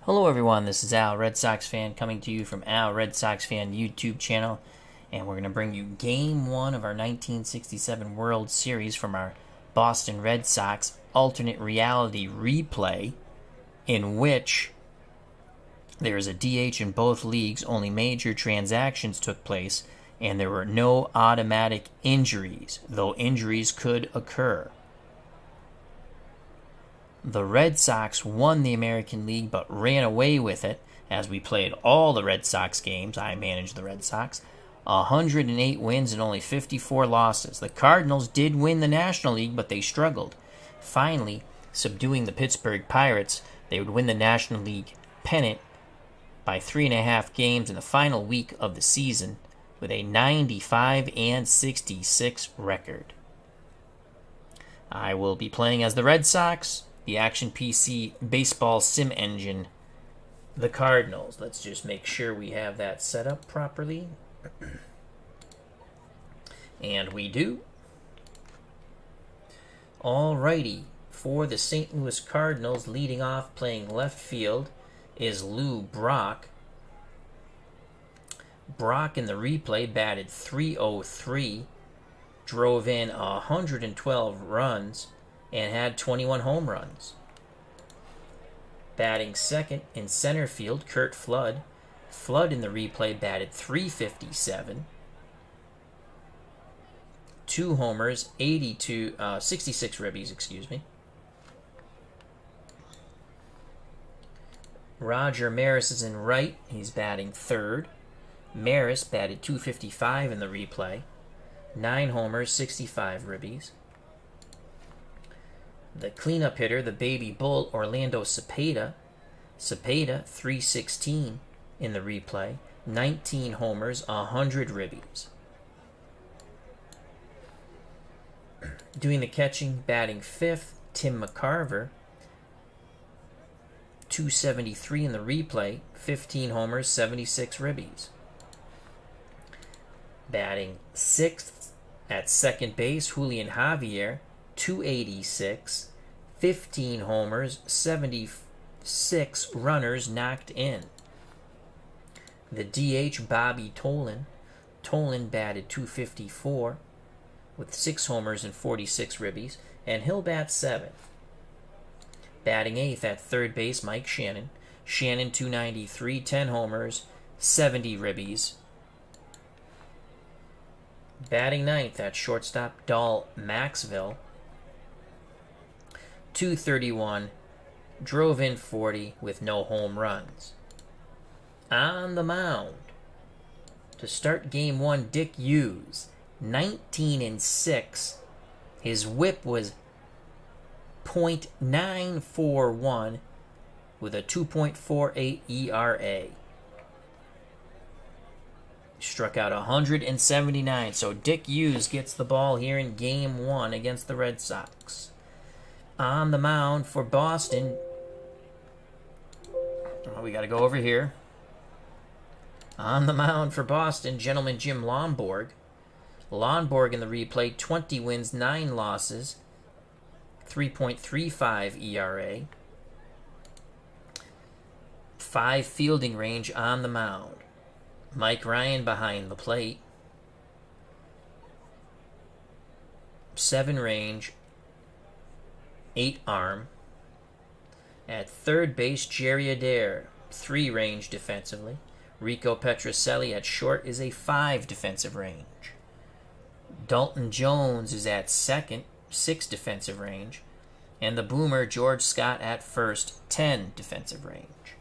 Hello everyone, this is Al, Red Sox fan, coming to you from Al, Red Sox fan YouTube channel, and we're going to bring you Game 1 of our 1967 World Series from our Boston Red Sox alternate reality replay, in which there is a DH in both leagues, only major transactions took place, and there were no automatic injuries, though injuries could occur. The Red Sox won the American League but ran away with it as we played all the Red Sox games. I managed the Red Sox. 108 wins and only 54 losses. The Cardinals did win the National League, but they struggled. Finally, subduing the Pittsburgh Pirates, they would win the National League pennant by 3.5 games in the final week of the season with a 95-66 record. I will be playing as the Red Sox, the Action PC baseball sim engine, the Cardinals. Let's just make sure we have that set up properly. And we do. Alrighty, for the St. Louis Cardinals, leading off playing left field is Lou Brock. Brock in the replay batted .303, drove in 112 runs, and had 21 home runs. Batting second in center field, Curt Flood. Flood in the replay batted .357, 2 homers, 66 ribbies, Roger Maris is in right. He's batting third. Maris batted .255 in the replay, 9 homers, 65 ribbies. The cleanup hitter, the baby bull, Orlando Cepeda. Cepeda, .316 in the replay, 19 homers, 100 ribbies. Doing the catching, batting fifth, Tim McCarver, .273 in the replay, 15 homers, 76 ribbies. Batting sixth at second base, Julian Javier, .286, 15 homers, 76 runners knocked in. The DH, Bobby Tolan. Tolan batted .254 with 6 homers and 46 ribbies, and he'll bat seventh. Batting eighth at third base, Mike Shannon. Shannon, .293, 10 homers, 70 ribbies. Batting ninth at shortstop, Dal Maxville. .231, drove in 40 with no home runs. On the mound to start Game 1, Dick Hughes, 19-6. His whip was .941 with a 2.48 ERA. Struck out 179, so Dick Hughes gets the ball here in Game 1 against the Red Sox. On the mound for Boston, we got to go over here. On the mound for Boston, gentleman Jim Lonborg. Lonborg in the replay, 20 wins, 9 losses, 3.35 ERA. 5 fielding range on the mound. Mike Ryan behind the plate. 7 range, 8 arm. At third base, Jerry Adair, 3 range defensively. Rico Petrocelli at short is a 5 defensive range. Dalton Jones is at second, 6 defensive range. And the boomer, George Scott, at first, 10 defensive range.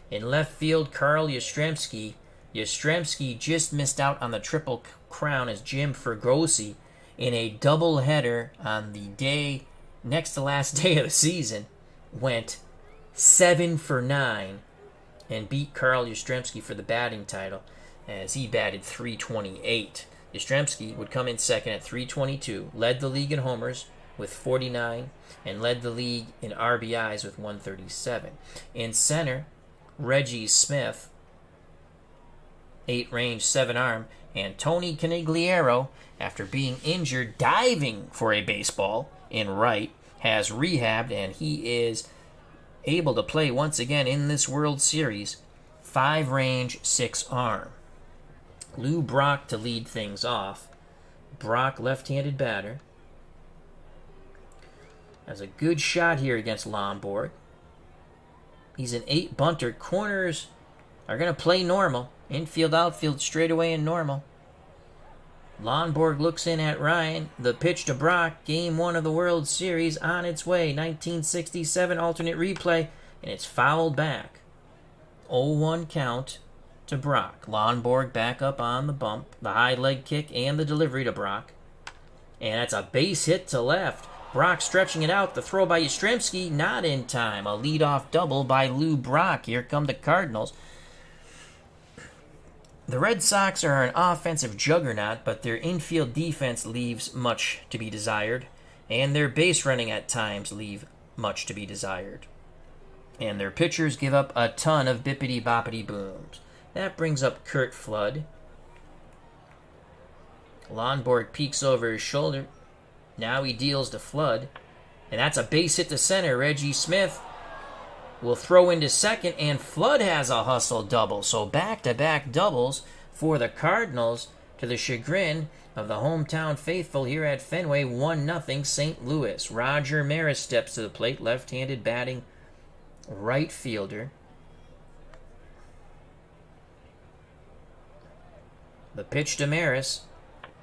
In left field, Carl Yastrzemski. Yastrzemski just missed out on the Triple Crown as Jim Fregosi in a doubleheader on the day next to last day of the season, went 7 for 9 and beat Carl Yastrzemski for the batting title as he batted .328. Yastrzemski would come in second at .322, led the league in homers with 49, and led the league in RBIs with 137. In center, Reggie Smith, 8 range, 7 arm, and Tony Conigliaro, after being injured diving for a baseball in right, has rehabbed, and he is able to play once again in this World Series. 5 range, 6 arm. Lou Brock to lead things off. Brock, left-handed batter. Has a good shot here against Lomborg. He's an 8 bunter. Corners are going to play normal. Infield, outfield, straightaway and normal. Lomborg looks in at Ryan. The pitch to Brock. Game 1 of the World Series on its way. 1967 alternate replay. And it's fouled back. 0-1 count to Brock. Lomborg back up on the bump. The high leg kick and the delivery to Brock. And that's a base hit to left. Brock stretching it out. The throw by Yastrzemski, not in time. A leadoff double by Lou Brock. Here come the Cardinals. The Red Sox are an offensive juggernaut, but their infield defense leaves much to be desired, and their base running at times leave much to be desired. And their pitchers give up a ton of bippity-boppity booms. That brings up Curt Flood. Lomborg peeks over his shoulder. Now he deals to Flood. And that's a base hit to center. Reggie Smith will throw into second, and Flood has a hustle double. So back-to-back doubles for the Cardinals, to the chagrin of the hometown faithful here at Fenway. 1-0 St. Louis. Roger Maris steps to the plate, left-handed batting right fielder. The pitch to Maris.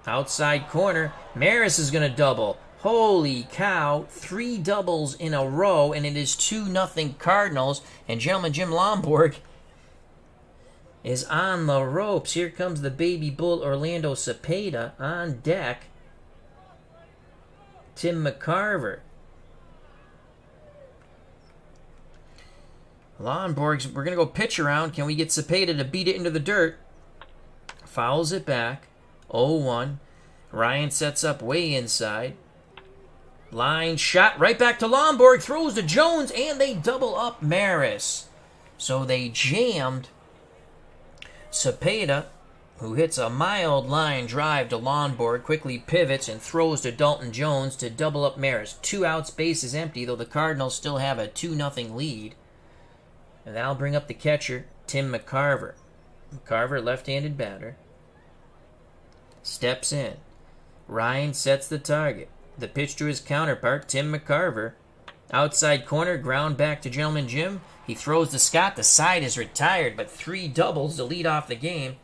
Outside corner. Maris is going to double. Holy cow, 3 doubles in a row, and it is 2-0 Cardinals. And gentlemen, Jim Lomborg is on the ropes. Here comes the baby bull, Orlando Cepeda, on deck. Tim McCarver. Lomborg, we're going to go pitch around. Can we get Cepeda to beat it into the dirt? Fouls it back. 0-1. Ryan sets up way inside. Line shot right back to Lomborg. Throws to Jones, and they double up Maris. So they jammed Cepeda, who hits a mild line drive to Lomborg, quickly pivots and throws to Dalton Jones to double up Maris. 2 outs, base is empty, though the Cardinals still have a 2-0 lead. And that'll bring up the catcher, Tim McCarver. McCarver, left-handed batter, steps in. Ryan sets the target. The pitch to his counterpart, Tim McCarver. Outside corner, ground back to Gentleman Jim. He throws to Scott. The side is retired, but 3 doubles to lead off the game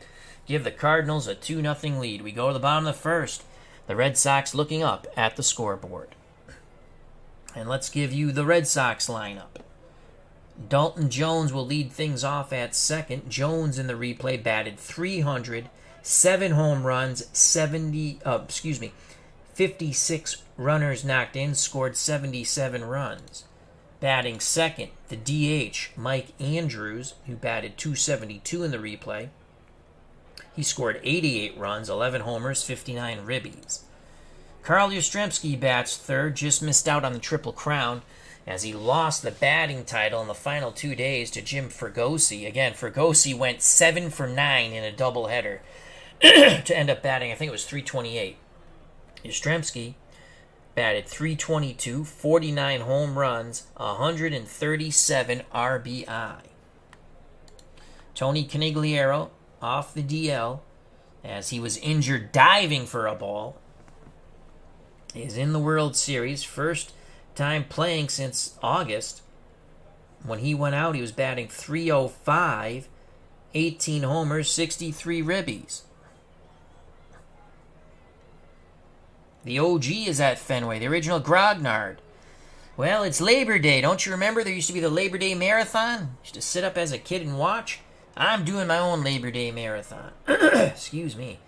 give the Cardinals a 2-0 lead. We go to the bottom of the first. The Red Sox looking up at the scoreboard. And let's give you the Red Sox lineup. Dalton Jones will lead things off at second. Jones in the replay batted .300, 7 home runs, 56 runners knocked in, scored 77 runs. Batting second, the DH, Mike Andrews, who batted .272 in the replay. He scored 88 runs, 11 homers, 59 ribbies. Carl Yastrzemski bats third, just missed out on the Triple Crown as he lost the batting title in the final 2 days to Jim Fregosi. Again, Fregosi went 7 for 9 in a doubleheader to end up batting, I think it was .328. Yastrzemski batted .322, 49 home runs, 137 RBI. Tony Conigliaro off the DL as he was injured diving for a ball. He is in the World Series, first time playing since August. When he went out, he was batting .305, 18 homers, 63 ribbies. The OG is at Fenway, the original Grognard. Well, it's Labor Day. Don't you remember there used to be the Labor Day Marathon? Used to sit up as a kid and watch. I'm doing my own Labor Day Marathon. Excuse me.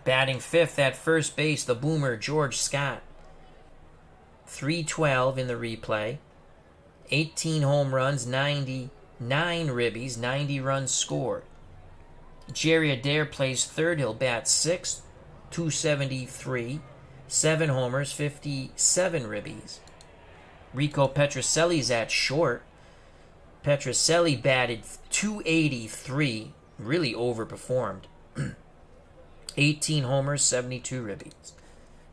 Batting fifth at first base, the boomer, George Scott. .312 in the replay. 18 home runs, 99 ribbies, 90 runs scored. Jerry Adair plays third. He'll bat sixth. .273, 7 homers, 57 ribbies. Rico Petrocelli's at short. Petrocelli batted .283, really overperformed. 18 homers, 72 ribbies.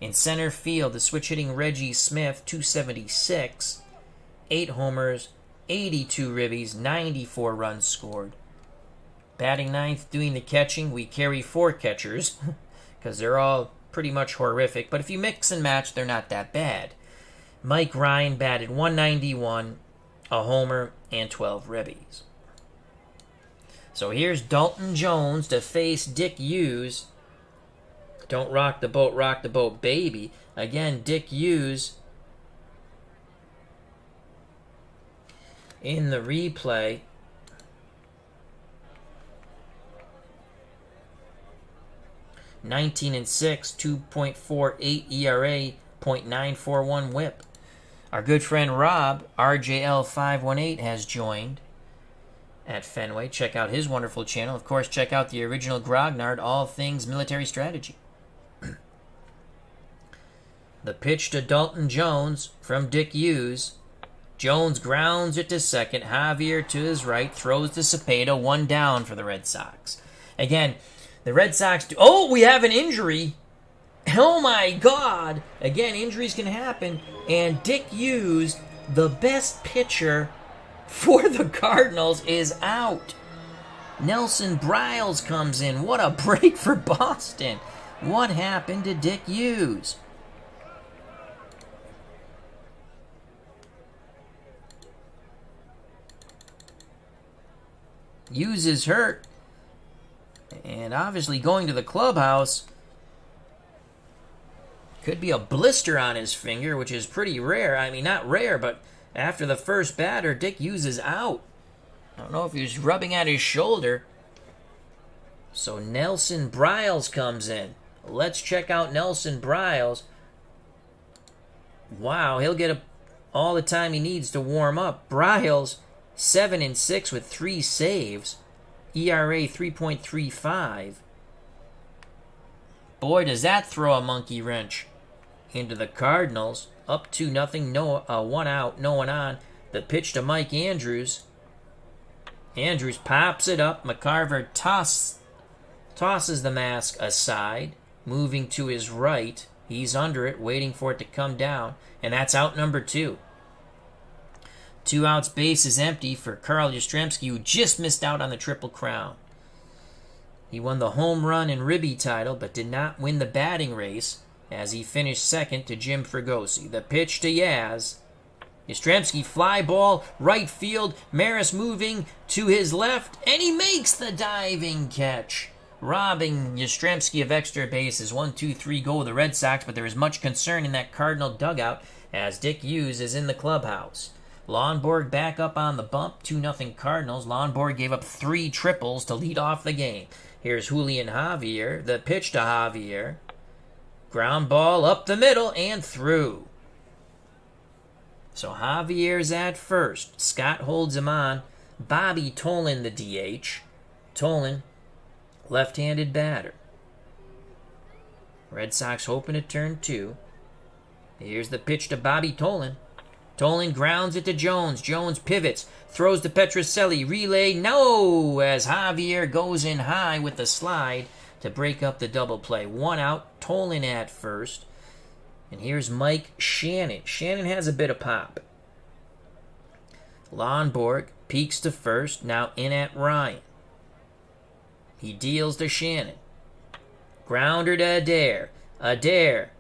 In center field, the switch-hitting Reggie Smith, .276, 8 homers, 82 ribbies, 94 runs scored. Batting ninth, doing the catching. We carry 4 catchers because they're all pretty much horrific. But if you mix and match, they're not that bad. Mike Ryan batted 191, a homer, and 12 ribbies. So here's Dalton Jones to face Dick Hughes. Don't rock the boat, baby. Again, Dick Hughes in the replay. (19 and 6), 2.48 ERA, .941 WHIP. Our good friend Rob, RJL518, has joined at Fenway. Check out his wonderful channel. Of course, check out the original Grognard, All Things Military Strategy. The pitch to Dalton Jones from Dick Hughes. Jones grounds it to second. Javier to his right, throws to Cepeda, 1 down for the Red Sox. Again, the Red Sox do... Oh, we have an injury. Oh my God. Again, injuries can happen. And Dick Hughes, the best pitcher for the Cardinals, is out. Nelson Briles comes in. What a break for Boston. What happened to Dick Hughes? Hughes is hurt. And obviously going to the clubhouse. Could be a blister on his finger, which is pretty rare. I mean, not rare, but after the first batter, Dick Hughes is out. I don't know if he was rubbing at his shoulder. So Nelson Briles comes in. Let's check out Nelson Briles. Wow, he'll get all the time he needs to warm up. Briles, 7 and 6 with 3 saves. ERA 3.35. Boy, does that throw a monkey wrench into the Cardinals. Up 2-0, 1 out, no one on. The pitch to Mike Andrews. Andrews pops it up. McCarver tosses the mask aside, moving to his right. He's under it, waiting for it to come down. And that's out number 2. 2 outs, base is empty for Carl Yastrzemski, who just missed out on the Triple Crown. He won the home run and ribby title, but did not win the batting race, as he finished second to Jim Fregosi. The pitch to Yaz. Yastrzemski, fly ball, right field. Maris moving to his left, and he makes the diving catch, robbing Yastrzemski of extra bases. 1-2-3 go the Red Sox, but there is much concern in that Cardinal dugout as Dick Hughes is in the clubhouse. Lonborg back up on the bump, 2-0 Cardinals. Lonborg gave up 3 triples to lead off the game. Here's Julian Javier, the pitch to Javier. Ground ball up the middle and through. So Javier's at first. Scott holds him on. Bobby Tolan, the DH. Tolan, left-handed batter. Red Sox hoping to turn 2. Here's the pitch to Bobby Tolan. Tolan grounds it to Jones. Jones pivots, throws to Petrocelli. Relay, no, as Javier goes in high with the slide to break up the double play. 1 out, Tolan at first. And here's Mike Shannon. Shannon has a bit of pop. Lonborg peeks to first, now in at Ryan. He deals to Shannon. Grounder to Adair. Adair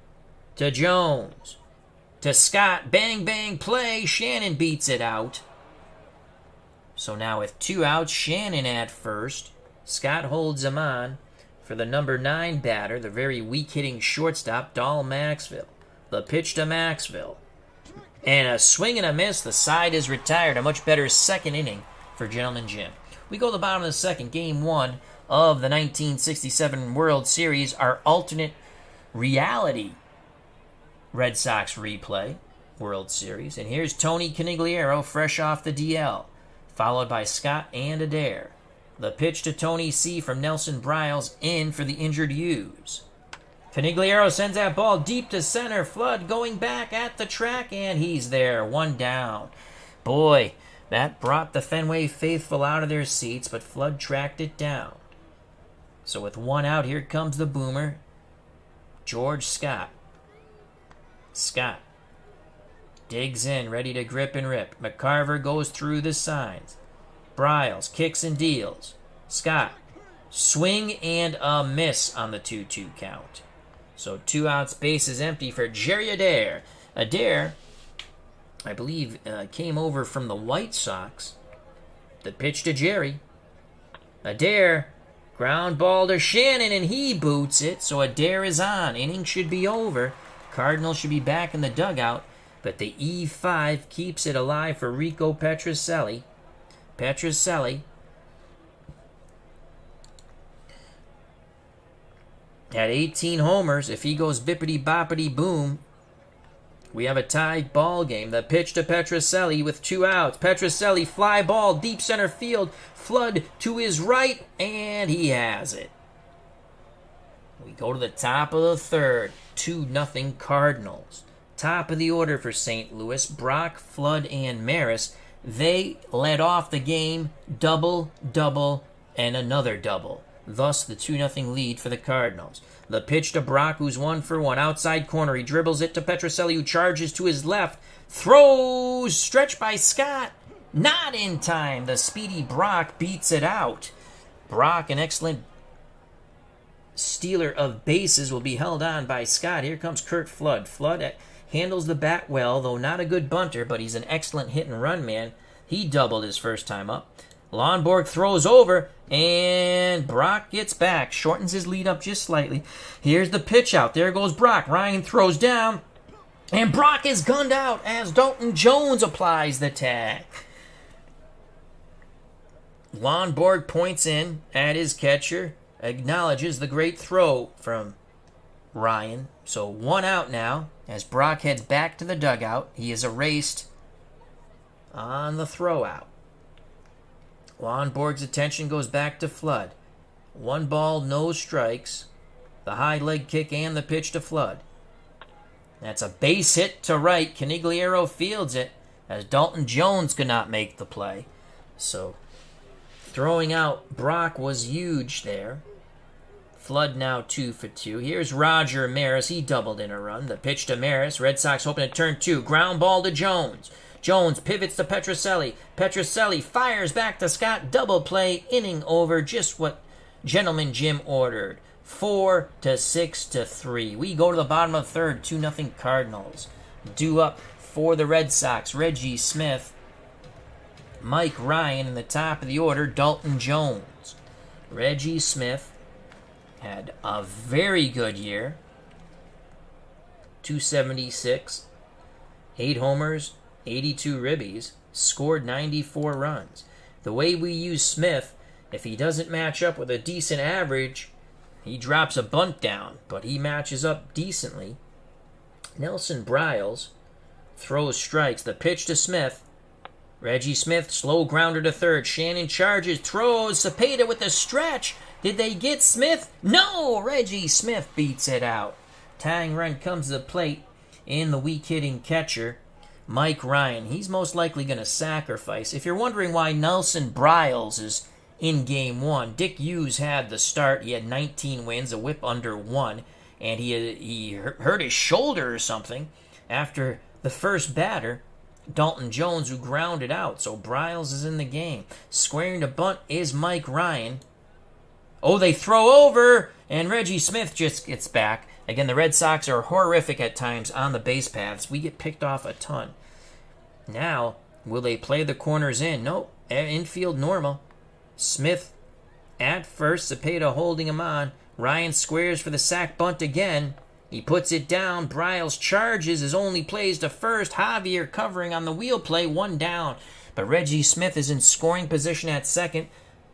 to Jones. To Scott, bang, bang, play. Shannon beats it out. So now with 2 outs, Shannon at first. Scott holds him on for the number 9 batter, the very weak-hitting shortstop, Dahl Maxville. The pitch to Maxville. And a swing and a miss. The side is retired. A much better second inning for Gentleman Jim. We go to the bottom of the second, game 1 of the 1967 World Series, our alternate reality Red Sox replay World Series. And here's Tony Conigliaro fresh off the DL, followed by Scott and Adair. The pitch to Tony C. from Nelson Briles, in for the injured Hughes. Conigliaro sends that ball deep to center. Flood going back at the track, and he's there. 1 down. Boy, that brought the Fenway faithful out of their seats, but Flood tracked it down. So with 1 out, here comes the boomer, George Scott. Scott Digs in, ready to grip and rip. McCarver goes through the signs. Briles kicks and deals. Scott, swing and a miss on the 2-2 count. So 2 outs, base is empty for Jerry Adair. Adair, I believe, came over from the White Sox. The pitch to Jerry. Adair, ground ball to Shannon, and he boots it. So Adair is on. Inning should be over. Cardinals should be back in the dugout. But the E5 keeps it alive for Rico Petrocelli. Petrocelli had 18 homers. If he goes bippity boppity we have a tied ball game. The pitch to Petrocelli with 2 outs. Petrocelli fly ball deep center field. Flood to his right, and he has it. We go to the top of the third. 2-0 Cardinals. Top of the order for St. Louis. Brock, Flood, and Maris. They led off the game. Double, and another double. Thus, the 2-0 lead for the Cardinals. The pitch to Brock, who's 1 for 1. Outside corner, he dribbles it to Petrocelli, who charges to his left. Throws, stretched by Scott. Not in time. The speedy Brock beats it out. Brock, an excellent stealer of bases, will be held on by Scott. Here comes Curt Flood. Flood handles the bat well, though not a good bunter, but he's an excellent hit-and-run man. He doubled his first time up. Lonborg throws over, and Brock gets back, shortens his lead up just slightly. Here's the pitch out. There goes Brock. Ryan throws down, and Brock is gunned out as Dalton Jones applies the tag. Lonborg points in at his catcher, acknowledges the great throw from Ryan. So 1 out now as Brock heads back to the dugout. He is erased on the throw out. Lonborg's attention goes back to Flood. 1 ball, no strikes. The high leg kick and the pitch to Flood. That's a base hit to right. Canigliaro fields it as Dalton Jones could not make the play. So throwing out Brock was huge there. Flood now 2 for 2. Here's Roger Maris. He doubled in a run. The pitch to Maris. Red Sox hoping to turn 2. Ground ball to Jones. Jones pivots to Petrocelli. Petrocelli fires back to Scott. Double play. Inning over. Just what Gentleman Jim ordered. 4-6-3. We go to the bottom of the third. 2-0 Cardinals. Due up for the Red Sox. Reggie Smith. Mike Ryan in the top of the order. Dalton Jones. Reggie Smith had a very good year. 276. 8 homers. 82 ribbies, scored 94 runs. The way we use Smith, if he doesn't match up with a decent average, he drops a bunt down, but he matches up decently. Nelson Briles throws strikes. The pitch to Smith. Reggie Smith, slow grounder to third. Shannon charges, throws. Cepeda with the stretch. Did they get Smith? No! Reggie Smith beats it out. Tying run comes to the plate in the weak-hitting catcher, Mike Ryan. He's most likely going to sacrifice. If you're wondering why Nelson Briles is in Game 1, Dick Hughes had the start. He had 19 wins, a whip under 1, and he hurt his shoulder or something after the first batter, Dalton Jones, who grounded out. So Briles is in the game. Squaring to bunt is Mike Ryan. Oh, they throw over, and Reggie Smith just gets back. Again, the Red Sox are horrific at times on the base paths. We get picked off a ton. Now, will they play the corners in? Nope. Infield normal. Smith at first. Cepeda holding him on. Ryan squares for the sac bunt again. He puts it down. Briles charges. His only plays to first. Javier covering on the wheel play. 1 down. But Reggie Smith is in scoring position at second.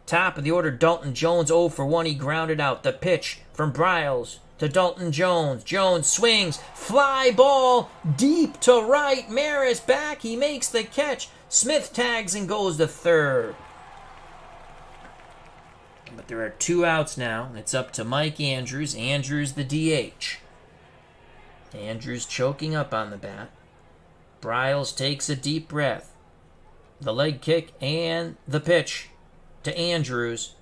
Top of the order, Dalton Jones 0 for 1. He grounded out. The pitch from Briles to Dalton Jones. Jones swings. Fly ball deep to right. Maris back. He makes the catch. Smith tags and goes to third. But there are 2 outs now. It's up to Mike Andrews. Andrews the DH. Andrews choking up on the bat. Briles takes a deep breath. The leg kick and the pitch to Andrews.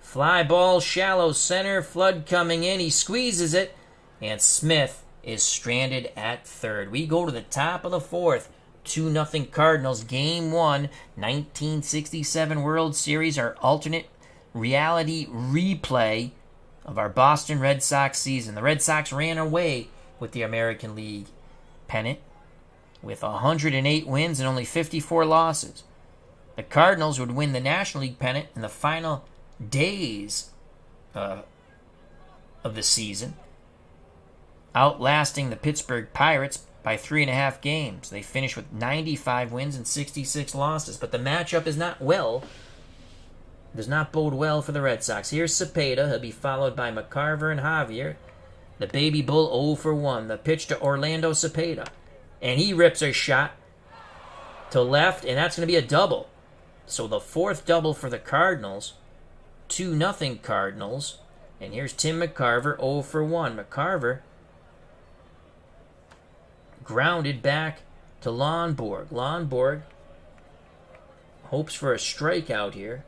Fly ball, shallow center. Flood coming in. He squeezes it. And Smith is stranded at third. We go to the top of the fourth. 2-0 Cardinals. Game 1, 1967 World Series. Our alternate reality replay of our Boston Red Sox season. The Red Sox ran away with the American League pennant with 108 wins and only 54 losses. The Cardinals would win the National League pennant in the final days of the season, outlasting the Pittsburgh Pirates by 3.5 games. They finished with 95 wins and 66 losses, but the matchup does not bode well for the Red Sox. Here's Cepeda. He'll be followed by McCarver and Javier. The Baby Bull 0 for 1. The pitch to Orlando Cepeda, and he rips a shot to left, and that's going to be a double. So the fourth double for the Cardinals. 2-0 Cardinals. And here's Tim McCarver, 0 for 1. McCarver grounded back to Lonborg. Lonborg hopes for a strikeout here.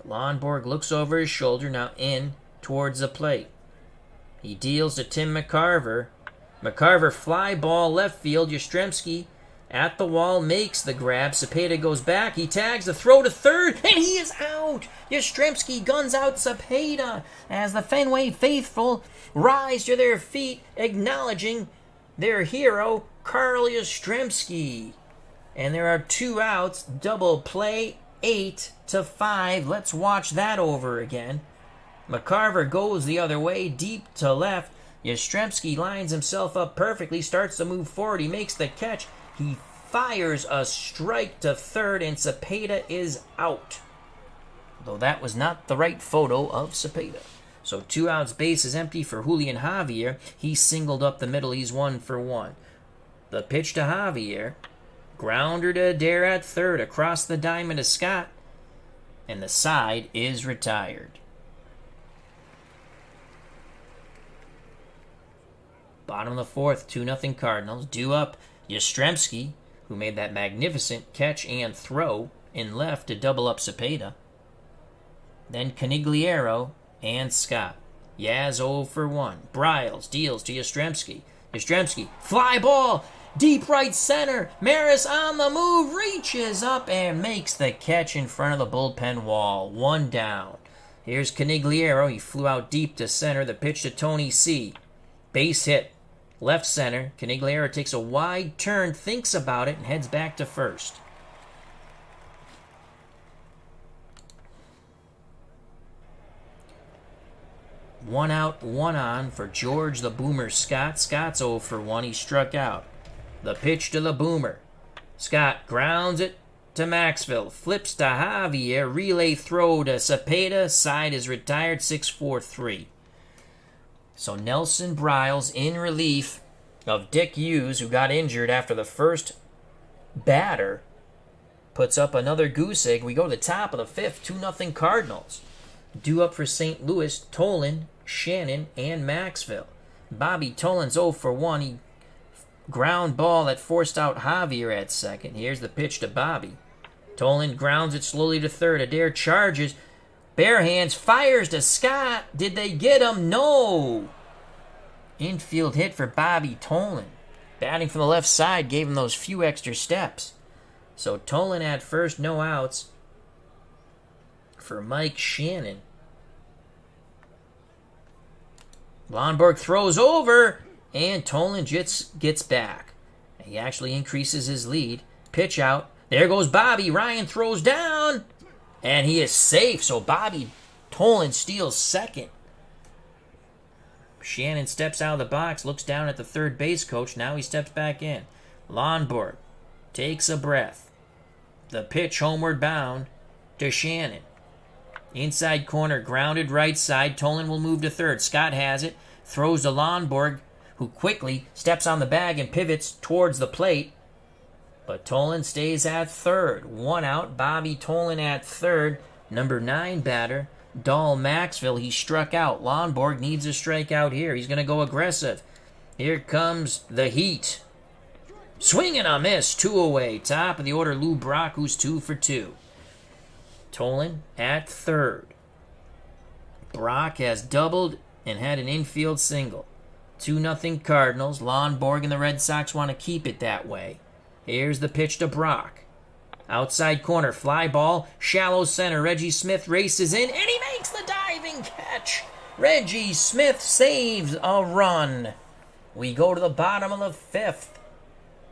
Lonborg looks over his shoulder, now in towards the plate. He deals to Tim McCarver. McCarver fly ball left field. Yastrzemski at the wall makes the grab. Cepeda goes back. He tags the throw to third, and he is out. Yastrzemski guns out Cepeda as the Fenway faithful rise to their feet, acknowledging their hero, Carl Yastrzemski. And there are 2 outs. Double play, 8-5. Let's watch that over again. McCarver goes the other way, deep to left. Yastrzemski lines himself up perfectly, starts to move forward. He makes the catch. He fires a strike to third, and Cepeda is out. Though that was not the right photo of Cepeda. So 2 outs, base is empty for Julian Javier. He singled up the middle. He's 1 for 1. The pitch to Javier. Grounder to Adair at third. Across the diamond to Scott. And the side is retired. Bottom of the fourth, 2-0 Cardinals. Due up Yastrzemski, who made that magnificent catch and throw in left to double up Cepeda. Then Conigliaro and Scott. Yaz 0 for 1. Briles deals to Yastrzemski. Yastrzemski, fly ball, deep right center. Maris on the move, reaches up and makes the catch in front of the bullpen wall. 1 down. Here's Conigliaro. He flew out deep to center. The pitch to Tony C. Base hit. Left center. Conigliaro takes a wide turn, thinks about it, and heads back to first. One out, 1 on for George the Boomer Scott. Scott's 0 for 1. He struck out. The pitch to the Boomer. Scott grounds it to Maxville. Flips to Javier. Relay throw to Cepeda. Side is retired. 6-4-3. So Nelson Briles in relief of Dick Hughes, who got injured after the first batter, puts up another goose egg. We go to the top of the fifth, 2-0 Cardinals. Due up for St. Louis, Tolan, Shannon, and Maxville. Bobby Tolan's 0 for 1. He ground ball that forced out Javier at second. Here's the pitch to Bobby. Tolan grounds it slowly to third. Adair charges. Bare hands, fires to Scott. Did they get him? No. Infield hit for Bobby Tolan. Batting from the left side gave him those few extra steps. So Tolan at first, no outs for Mike Shannon. Lonborg throws over, and Tolan gets back. He actually increases his lead. Pitch out. There goes Bobby. Ryan throws down. And he is safe, so Bobby Tolan steals second. Shannon steps out of the box, looks down at the third base coach. Now he steps back in. Lonborg takes a breath. The pitch homeward bound to Shannon. Inside corner, grounded right side. Tolan will move to third. Scott has it. Throws to Lonborg, who quickly steps on the bag and pivots towards the plate. But Tolan stays at third. 1 out. Bobby Tolan at third. Number 9 batter, Dahl Maxville. He struck out. Lonborg needs a strikeout here. He's going to go aggressive. Here comes the heat. Swing and a miss. 2 away. Top of the order, Lou Brock, who's 2 for 2. Tolan at third. Brock has doubled and had an infield single. 2-0 Cardinals. Lonborg and the Red Sox want to keep it that way. Here's the pitch to Brock. Outside corner, fly ball, shallow center. Reggie Smith races in, and he makes the diving catch. Reggie Smith saves a run. We go to the bottom of the fifth.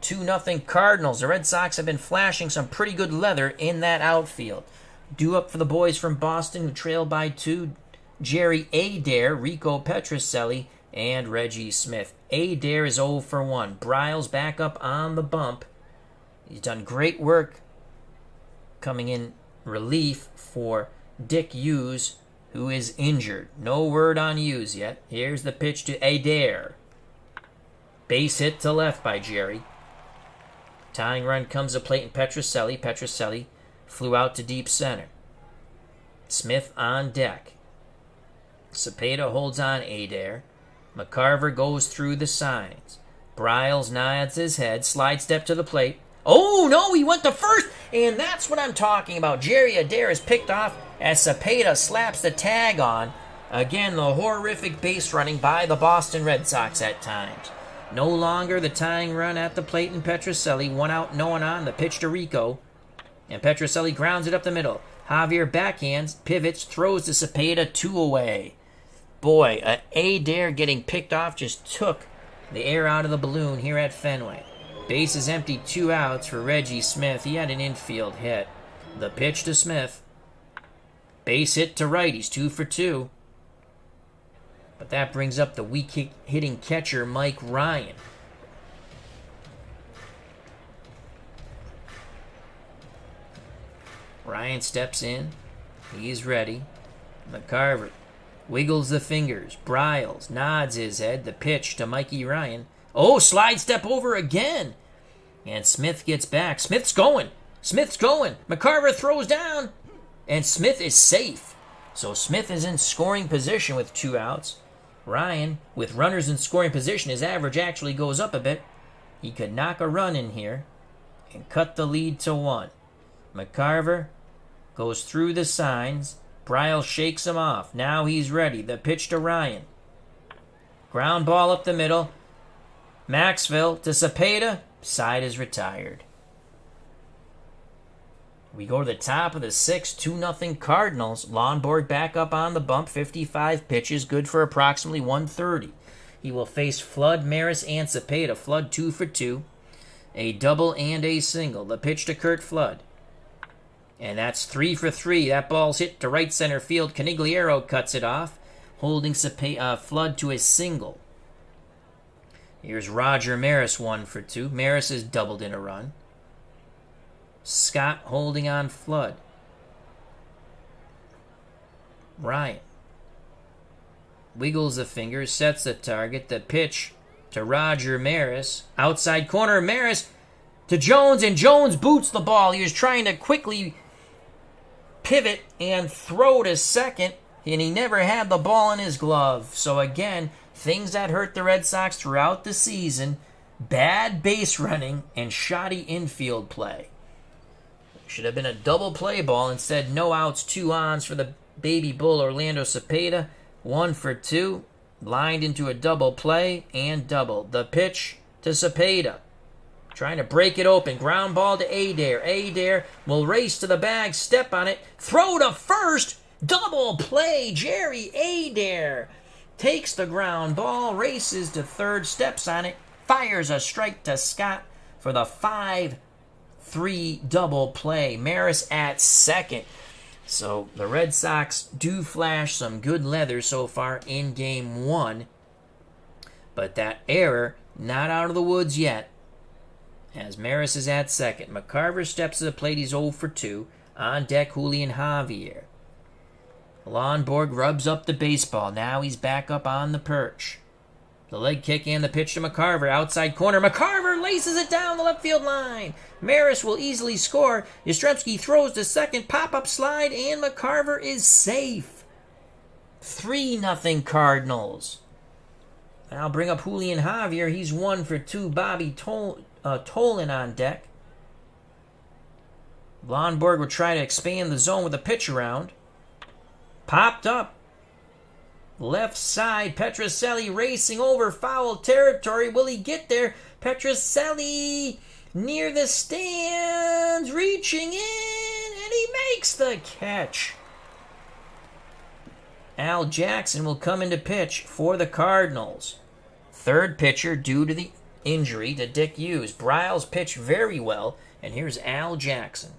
2-0 Cardinals. The Red Sox have been flashing some pretty good leather in that outfield. Due up for the boys from Boston who trail by 2. Jerry Adair, Rico Petrocelli, and Reggie Smith. Adair is 0 for 1. Bryles back up on the bump. He's done great work coming in relief for Dick Hughes, who is injured. No word on Hughes yet. Here's the pitch to Adair. Base hit to left by Jerry. Tying run comes to plate and Petrocelli. Petrocelli flew out to deep center. Smith on deck. Cepeda holds on Adair. McCarver goes through the signs. Bryles nods his head. Slide step to the plate. Oh, no, he went to first. And that's what I'm talking about. Jerry Adair is picked off as Cepeda slaps the tag on. Again, the horrific base running by the Boston Red Sox at times. No longer the tying run at the plate and Petrocelli. 1 out, no one on. The pitch to Rico. And Petrocelli grounds it up the middle. Javier backhands, pivots, throws to Cepeda, 2 away. Boy, Adair getting picked off just took the air out of the balloon here at Fenway. Base is empty, 2 outs for Reggie Smith. He had an infield hit. The pitch to Smith. Base hit to right. He's 2 for 2. But that brings up the weak hitting catcher, Mike Ryan. Ryan steps in. He's ready. McCarver wiggles the fingers. Bryles nods his head. The pitch to Mikey Ryan. Oh, slide step over again. And Smith gets back. Smith's going. McCarver throws down. And Smith is safe. So Smith is in scoring position with 2 outs. Ryan, with runners in scoring position, his average actually goes up a bit. He could knock a run in here and cut the lead to 1. McCarver goes through the signs. Bryles shakes him off. Now he's ready. The pitch to Ryan. Ground ball up the middle. Maxville to Cepeda. Side is retired. We go to the top of the 6th, 2-0 Cardinals. Lonborg back up on the bump, 55 pitches, good for approximately 130. He will face Flood, Maris, and Cepeda. Flood 2 for 2, a double and a single. The pitch to Curt Flood. And that's 3 for 3. That ball's hit to right center field. Canigliaro cuts it off, holding Flood to a single. Here's Roger Maris, 1 for 2. Maris has doubled in a run. Scott holding on Flood. Ryan wiggles the fingers, sets the target. The pitch to Roger Maris. Outside corner, Maris to Jones, and Jones boots the ball. He was trying to quickly pivot and throw to second, and he never had the ball in his glove. So again, things that hurt the Red Sox throughout the season: bad base running and shoddy infield play. Should have been a double play ball. Instead, no outs, 2 ons for the baby bull Orlando Cepeda. 1 for 2. Lined into a double play and double. The pitch to Cepeda. Trying to break it open. Ground ball to Adair. Adair will race to the bag, step on it, throw to first. Double play. Jerry Adair takes the ground ball, races to third, steps on it, fires a strike to Scott for the 5-3 double play. Maris at second. So the Red Sox do flash some good leather so far in Game 1. But that error not out of the woods yet, as Maris is at second. McCarver steps to the plate. He's 0 for 2. On deck, Julian Javier. Lonborg rubs up the baseball. Now he's back up on the perch. The leg kick and the pitch to McCarver. Outside corner. McCarver laces it down the left field line. Maris will easily score. Yastrzemski throws to second. Pop-up slide, and McCarver is safe. 3-0 Cardinals. I'll bring up Julian Javier. He's 1 for 2. Bobby Tolan on deck. Lonborg will try to expand the zone with a pitch around. Popped up. Left side, Petrocelli racing over foul territory. Will he get there? Petrocelli near the stands, reaching in, and he makes the catch. Al Jackson will come into pitch for the Cardinals. Third pitcher due to the injury to Dick Hughes. Bryles pitched very well, and here's Al Jackson.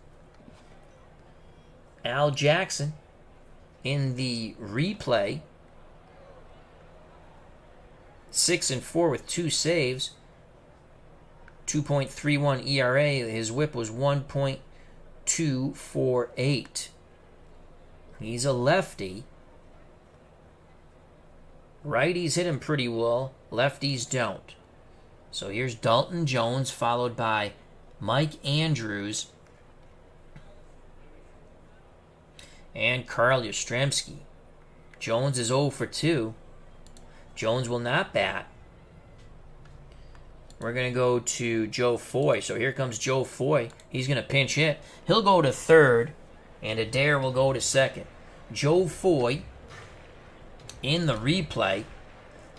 Al Jackson in the replay, 6-4 with 2 saves, 2.31 ERA. His whip was 1.248. He's a lefty. Righties hit him pretty well, lefties don't. So here's Dalton Jones, followed by Mike Andrews and Carl Yastrzemski. Jones is 0 for 2. Jones will not bat. We're going to go to Joe Foy. So here comes Joe Foy. He's going to pinch hit. He'll go to third, and Adair will go to second. Joe Foy, in the replay,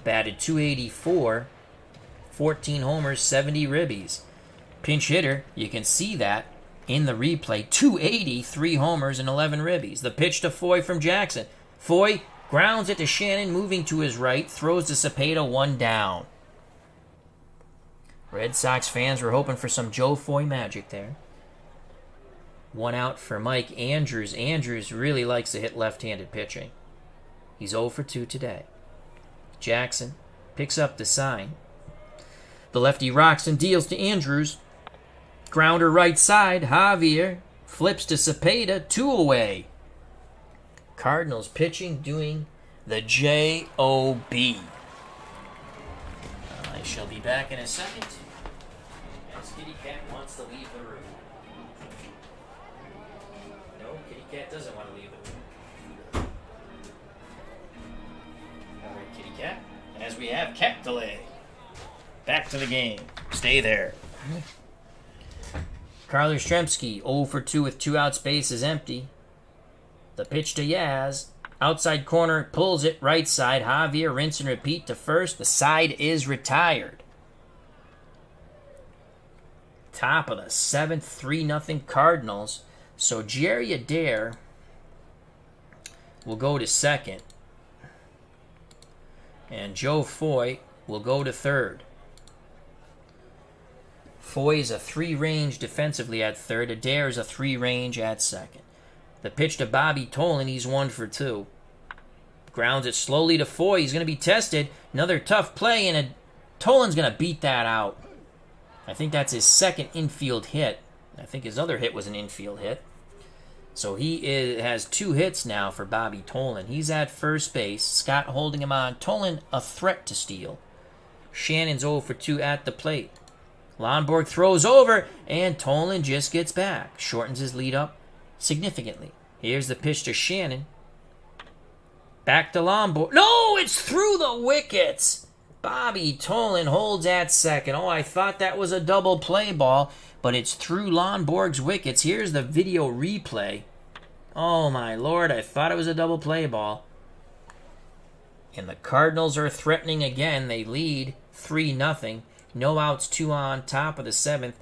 batted .284, 14 homers, 70 ribbies. Pinch hitter, you can see that in the replay, .280, 3 homers, and 11 ribbies. The pitch to Foy from Jackson. Foy grounds it to Shannon, moving to his right, throws to Cepeda, 1 down. Red Sox fans were hoping for some Joe Foy magic there. 1 out for Mike Andrews. Andrews really likes to hit left-handed pitching. He's 0 for 2 today. Jackson picks up the sign. The lefty rocks and deals to Andrews. Grounder right side. Javier flips to Cepeda. 2 away. Cardinals pitching doing the J-O-B. I shall be back in a second as Kitty Cat wants to leave the room. No, Kitty Cat doesn't want to leave the room. Alright, Kitty Cat. As we have cat delay. Back to the game. Stay there. Carl Yastrzemski, 0 for 2 with 2 outs, base is empty. The pitch to Yaz. Outside corner, pulls it right side. Javier, rinse and repeat to first. The side is retired. Top of the 7th, 3-0 Cardinals. So Jerry Adair will go to second. And Joe Foy will go to third. Foy is a 3-range defensively at third. Adair is a 3-range at second. The pitch to Bobby Tolan, he's 1 for 2. Grounds it slowly to Foy. He's going to be tested. Another tough play, and Tolan's going to beat that out. I think that's his second infield hit. I think his other hit was an infield hit. So he has 2 hits now for Bobby Tolan. He's at first base. Scott holding him on. Tolan a threat to steal. Shannon's 0 for 2 at the plate. Lonborg throws over, and Tolan just gets back. Shortens his lead up significantly. Here's the pitch to Shannon. Back to Lonborg. No, it's through the wickets. Bobby Tolan holds at second. Oh, I thought that was a double play ball, but it's through Lonborg's wickets. Here's the video replay. Oh, my Lord, I thought it was a double play ball. And the Cardinals are threatening again. They lead 3-0. No outs, 2 on, top of the 7th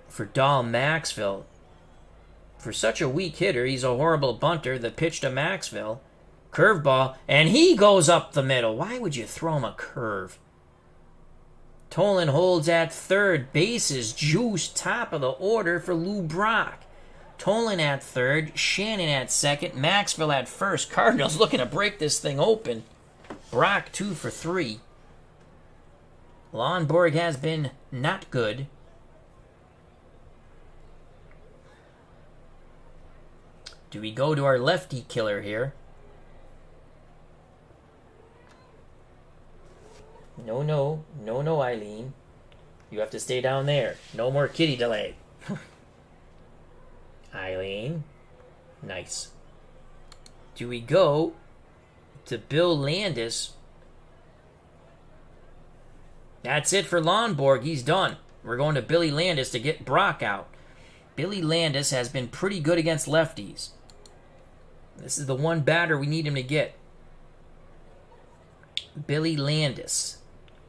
for Dahl Maxville. For such a weak hitter, he's a horrible bunter. The pitch to Maxville. Curveball, and he goes up the middle. Why would you throw him a curve? Tolan holds at third. Bases juice, top of the order for Lou Brock. Tolan at third. Shannon at second. Maxville at first. Cardinals looking to break this thing open. Brock 2 for 3. Lonborg has been not good. Do we go to our lefty killer here? No, Eileen. You have to stay down there. No more kitty delay. Eileen. Nice. Do we go to Bill Landis? That's it for Lonborg. He's done. We're going to Billy Landis to get Brock out. Billy Landis has been pretty good against lefties. This is the one batter we need him to get. Billy Landis,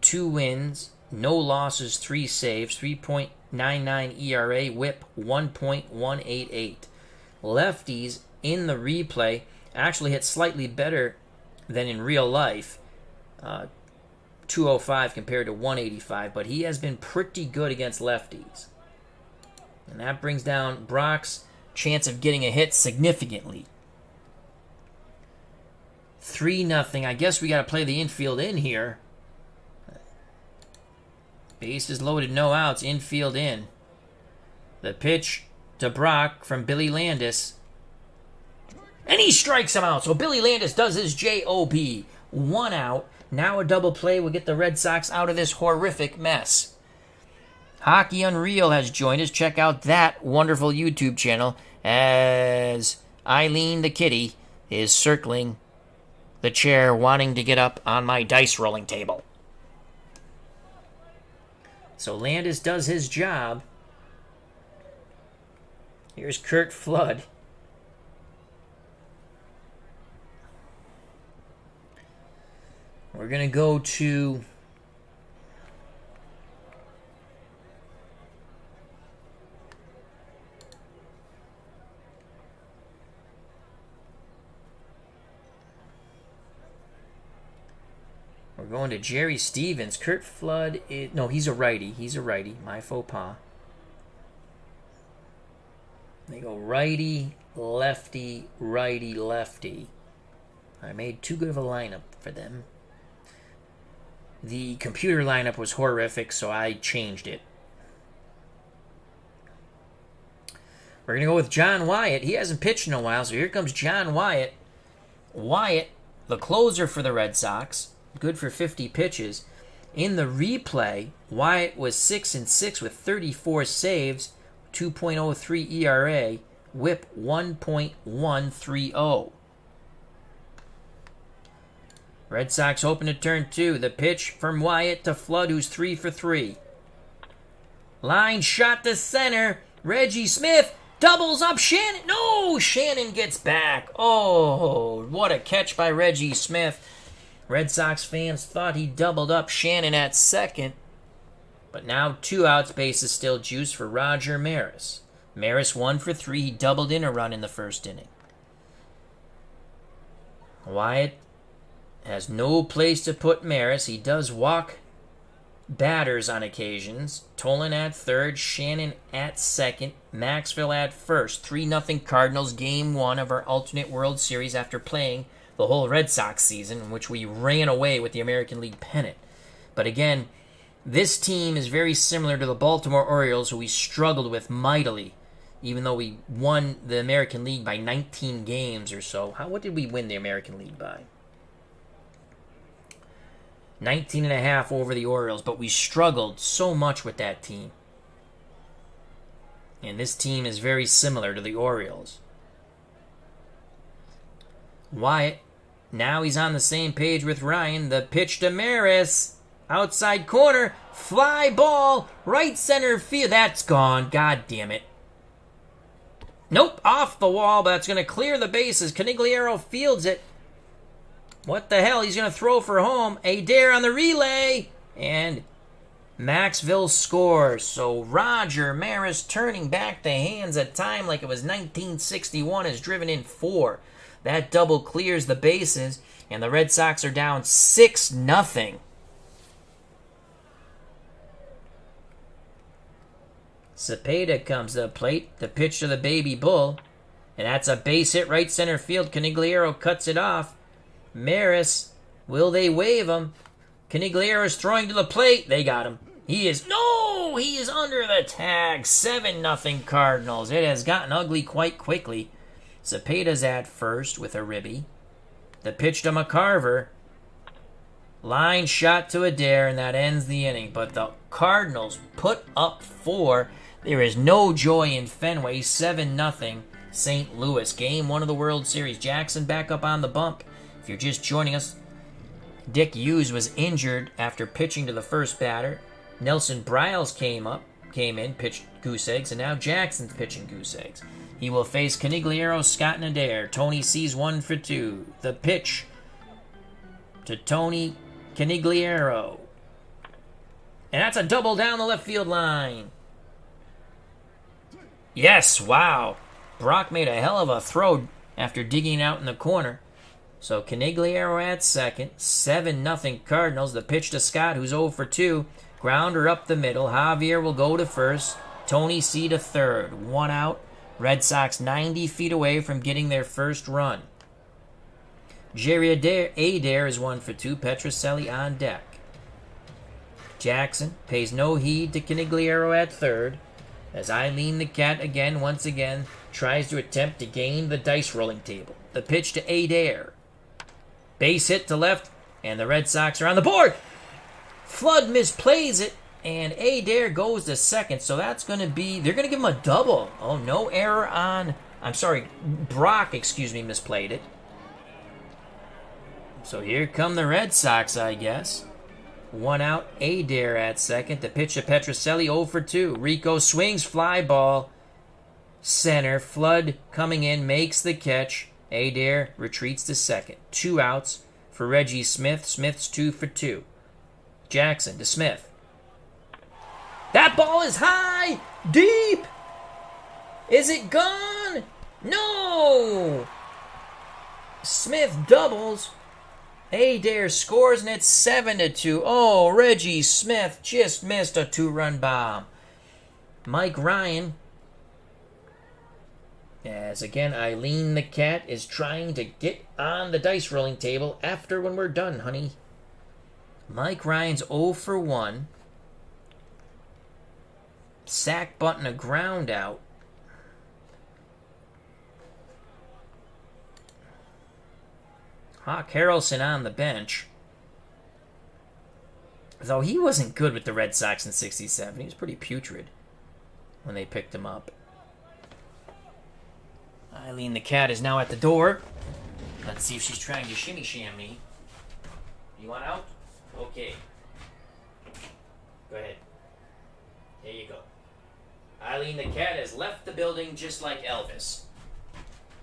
2 wins, no losses, 3 saves, 3.99 ERA, whip 1.188. Lefties in the replay actually hit slightly better than in real life, 205 compared to 185, but he has been pretty good against lefties. And that brings down Brock's chance of getting a hit significantly. 3-0. I guess we got to play the infield in here. Bases loaded, no outs, infield in. The pitch to Brock from Billy Landis. And he strikes him out. So Billy Landis does his job. 1 out. Now a double play will get the Red Sox out of this horrific mess. Hockey Unreal has joined us. Check out that wonderful YouTube channel as Eileen the kitty is circling the chair wanting to get up on my dice rolling table. So Landis does his job. Here's Curt Flood. We're going to go to Jerry Stevens. Curt Flood he's a righty. He's a righty. My faux pas. They go righty, lefty, righty, lefty. I made too good of a lineup for them. The computer lineup was horrific, so I changed it. We're going to go with John Wyatt. He hasn't pitched in a while, so here comes John Wyatt. Wyatt, the closer for the Red Sox, good for 50 pitches. In the replay, Wyatt was 6-6 with 34 saves, 2.03 ERA, whip 1.130. Red Sox open to turn 2. The pitch from Wyatt to Flood, who's 3 for 3. Line shot to center. Reggie Smith doubles up Shannon. No, Shannon gets back. Oh, what a catch by Reggie Smith. Red Sox fans thought he doubled up Shannon at second. But now 2 outs, bases still juice for Roger Maris. Maris 1 for 3. He doubled in a run in the first inning. Wyatt has no place to put Maris. He does walk batters on occasions. Tolan at third, Shannon at second, Maxville at first. 3-0 Cardinals, game 1 of our alternate World Series after playing the whole Red Sox season, in which we ran away with the American League pennant. But again, this team is very similar to the Baltimore Orioles, who we struggled with mightily, even though we won the American League by 19 games or so. What did we win the American League by? 19.5 over the Orioles, but we struggled so much with that team. And this team is very similar to the Orioles. Wyatt, now he's on the same page with Ryan. The pitch to Maris. Outside corner. Fly ball. Right center field. That's gone. God damn it. Nope. Off the wall, but that's going to clear the bases. Canigliaro fields it. What the hell? He's going to throw for home. Adair on the relay. And Maxville scores. So Roger Maris, turning back the hands of time like it was 1961, has driven in 4. That double clears the bases, and the Red Sox are down 6-0. Cepeda comes to the plate. The pitch to the baby bull. And that's a base hit right center field. Canigliaro cuts it off. Maris, will they wave him? Canigliaro is throwing to the plate. They got him. He is under the tag. 7-0 Cardinals. It has gotten ugly quite quickly. Cepeda's at first with a ribby. The pitch to McCarver. Line shot to Adair, and that ends the inning. But the Cardinals put up 4. There is no joy in Fenway. 7-0 St. Louis. Game 1 of the World Series. Jackson back up on the bump. If you're just joining us, Dick Hughes was injured after pitching to the first batter. Nelson Briles came in, pitched goose eggs, and now Jackson's pitching goose eggs. He will face Canigliaro, Scott, and Adair. Tony sees 1 for 2. The pitch to Tony Canigliaro. And that's a double down the left field line. Yes, wow. Brock made a hell of a throw after digging out in the corner. So Canigliaro at second. 7-0 Cardinals. The pitch to Scott, who's 0 for 2. Grounder up the middle. Javier will go to first. Tony C to third. 1 out. Red Sox 90 feet away from getting their first run. Jerry Adair is 1 for 2. Petrocelli on deck. Jackson pays no heed to Canigliaro at third, as Eileen the Cat once again, tries to attempt to gain the dice rolling table. The pitch to Adair. Base hit to left, and the Red Sox are on the board. Flood misplays it, and Adair goes to second, so that's going to be, they're going to give him a double. Oh, no error on, Brock, misplayed it. So here come the Red Sox, I guess. 1 out, Adair at second. The pitch to Petrocelli, 0 for 2. Rico swings, fly ball. Center, Flood coming in, makes the catch. Adair retreats to second. 2 outs for Reggie Smith. Smith's 2 for 2. Jackson to Smith. That ball is high, deep. Is it gone? No. Smith doubles. Adair scores, and it's 7-2. Oh, Reggie Smith just missed a 2-run bomb. Mike Ryan, as again Eileen the Cat is trying to get on the dice rolling table after when we're done, honey. Mike Ryan's 0 for 1. Sack button, a ground out. Hawk Harrelson on the bench. Though he wasn't good with the Red Sox in 67. He was pretty putrid when they picked him up. Eileen the Cat is now at the door. Let's see if she's trying to shimmy sham me. You want out? Okay. Go ahead. There you go. Eileen the Cat has left the building just like Elvis.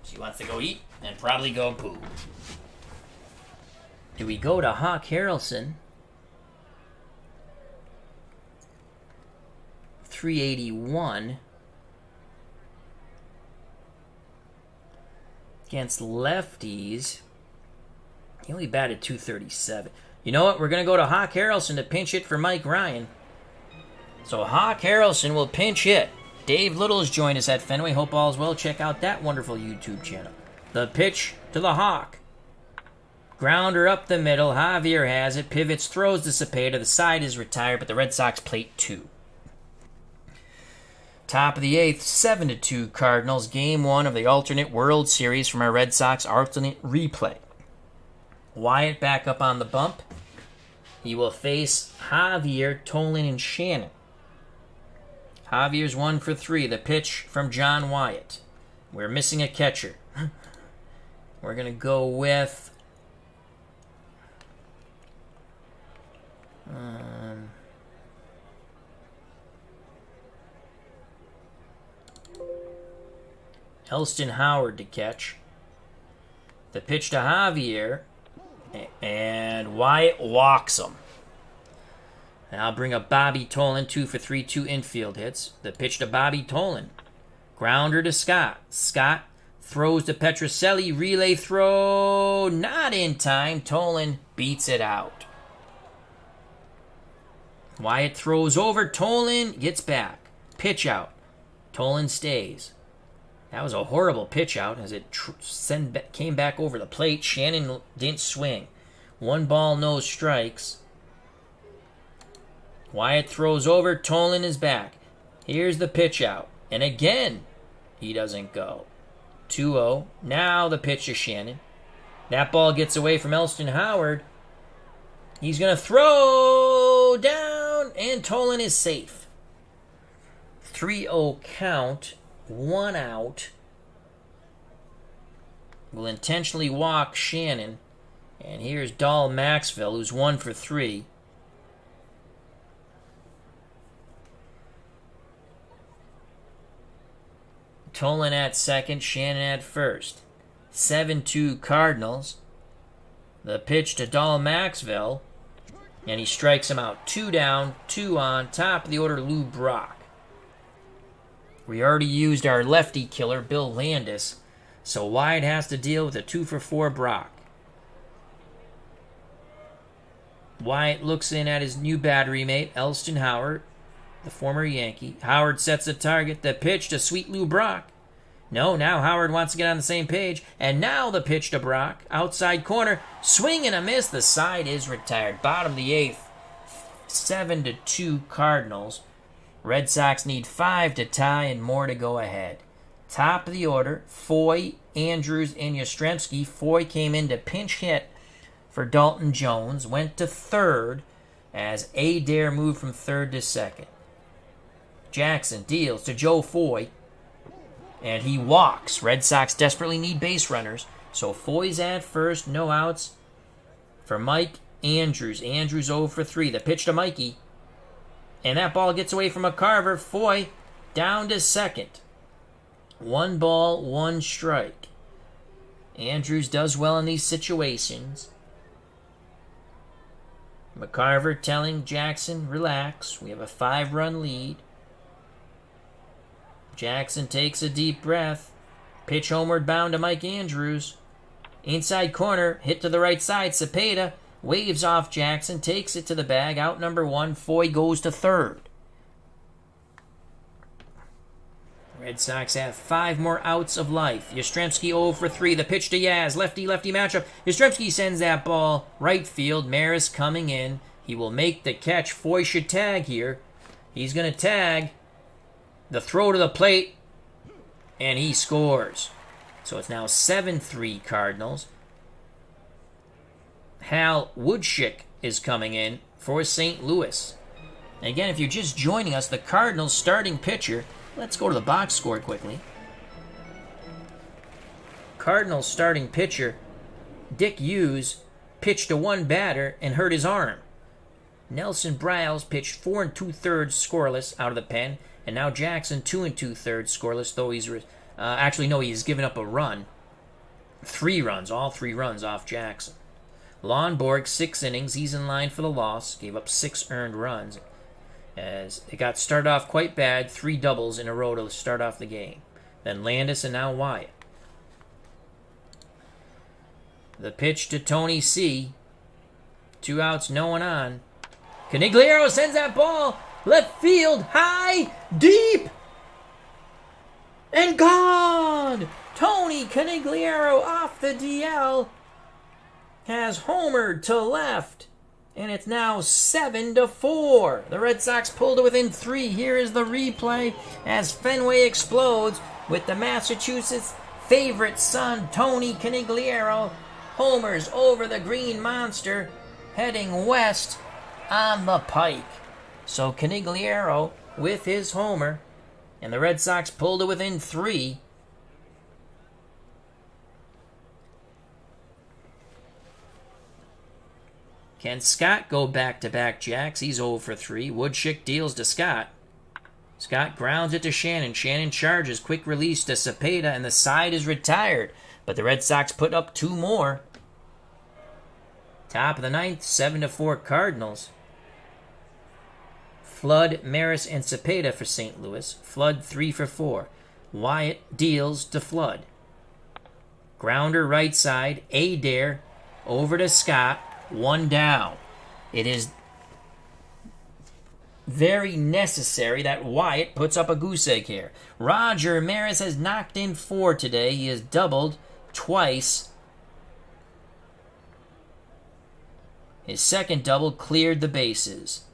She wants to go eat and probably go poo. Do we go to Hawk Harrelson? 381 against lefties. He only batted 237. You know what? We're going to go to Hawk Harrelson to pinch hit for Mike Ryan. So Hawk Harrelson will pinch hit. Dave Little has joined us at Fenway. Hope all is well. Check out that wonderful YouTube channel. The pitch to the Hawk. Grounder up the middle. Javier has it. Pivots, throws to Cepeda. The side is retired, but the Red Sox plate 2. Top of the 8th, 7-2 Cardinals. Game 1 of the alternate World Series from our Red Sox alternate replay. Wyatt back up on the bump. He will face Javier, Tolan, and Shannon. Javier's 1 for 3. The pitch from John Wyatt. We're missing a catcher. We're going to go with... Elston Howard to catch. The pitch to Javier, and Wyatt walks him. And I'll bring up Bobby Tolan, 2 for 3, 2 infield hits. The pitch to Bobby Tolan. Grounder to Scott. Scott throws to Petrocelli. Relay throw, not in time. Tolan beats it out. Wyatt throws over. Tolan gets back. Pitch out. Tolan stays. That was a horrible pitch out as it came back over the plate. Shannon didn't swing. 1 ball, no strikes. Wyatt throws over. Tolan is back. Here's the pitch out. And again, he doesn't go. 2-0. Now the pitch to Shannon. That ball gets away from Elston Howard. He's going to throw down, and Tolan is safe. 3-0 count. 1 out. Will intentionally walk Shannon. And here's Dahl Maxwell, who's 1 for 3. Tolan at second, Shannon at first. 7-2 Cardinals. The pitch to Dahl Maxwell. And he strikes him out. 2 down, 2 on. Top of the order, Lou Brock. We already used our lefty killer, Bill Landis. So Wyatt has to deal with a 2-for-4 Brock. Wyatt looks in at his new battery mate, Elston Howard, the former Yankee. Howard sets a target. The pitch to Sweet Lou Brock. No, now Howard wants to get on the same page. And now the pitch to Brock. Outside corner. Swing and a miss. The side is retired. Bottom of the 8th. 7-2 Cardinals. Red Sox need 5 to tie and more to go ahead. Top of the order. Foy, Andrews, and Yastrzemski. Foy came in to pinch hit for Dalton Jones. Went to third as Adair moved from third to second. Jackson deals to Joe Foy. And he walks. Red Sox desperately need base runners. So Foy's at first. No outs for Mike Andrews. Andrews 0 for 3. The pitch to Mikey. And that ball gets away from McCarver. Foy down to second. 1 ball, 1 strike. Andrews does well in these situations. McCarver telling Jackson, relax. We have a 5-run lead. Jackson takes a deep breath. Pitch homeward bound to Mike Andrews. Inside corner, hit to the right side. Cepeda waves off Jackson, takes it to the bag. Out number 1. Foy goes to third. Red Sox have 5 more outs of life. Yastrzemski 0 for 3. The pitch to Yaz. Lefty-lefty matchup. Yastrzemski sends that ball right field. Maris coming in. He will make the catch. Foy should tag here. He's going to tag. The throw to the plate, and he scores. So it's now 7-3 Cardinals. Hal Woodschick is coming in for St. Louis. And again, if you're just joining us, the Cardinals starting pitcher, let's go to the box score quickly. Cardinals starting pitcher, Dick Hughes, pitched to 1 batter and hurt his arm. Nelson Briles pitched 4 2/3 scoreless out of the pen. And now Jackson 2 2/3 scoreless, though he's given up a run. 3 runs, all 3 runs off Jackson. Lonborg, 6 innings, he's in line for the loss. Gave up 6 earned runs. As it got started off quite bad, 3 doubles in a row to start off the game. Then Landis and now Wyatt. The pitch to Tony C. 2 outs, no one on. Canigliaro sends that ball left field, high, deep, and gone! Tony Canigliaro off the DL has homered to left, and it's now 7-4. The Red Sox pulled it within 3. Here is the replay as Fenway explodes with the Massachusetts favorite son, Tony Canigliaro, homers over the Green Monster, heading west on the Pike. So Canigliaro with his homer, and the Red Sox pulled it within 3. Can Scott go back-to-back jacks? He's 0 for 3. Woodschick deals to Scott. Scott grounds it to Shannon. Shannon charges. Quick release to Cepeda, and the side is retired. But the Red Sox put up 2 more. Top of the 9th, 7-4 Cardinals. Flood, Maris, and Cepeda for St. Louis. Flood 3 for 4. Wyatt deals to Flood. Grounder right side. Adair over to Scott. 1 down. It is very necessary that Wyatt puts up a goose egg here. Roger Maris has knocked in 4 today. He has doubled twice. His second double cleared the bases.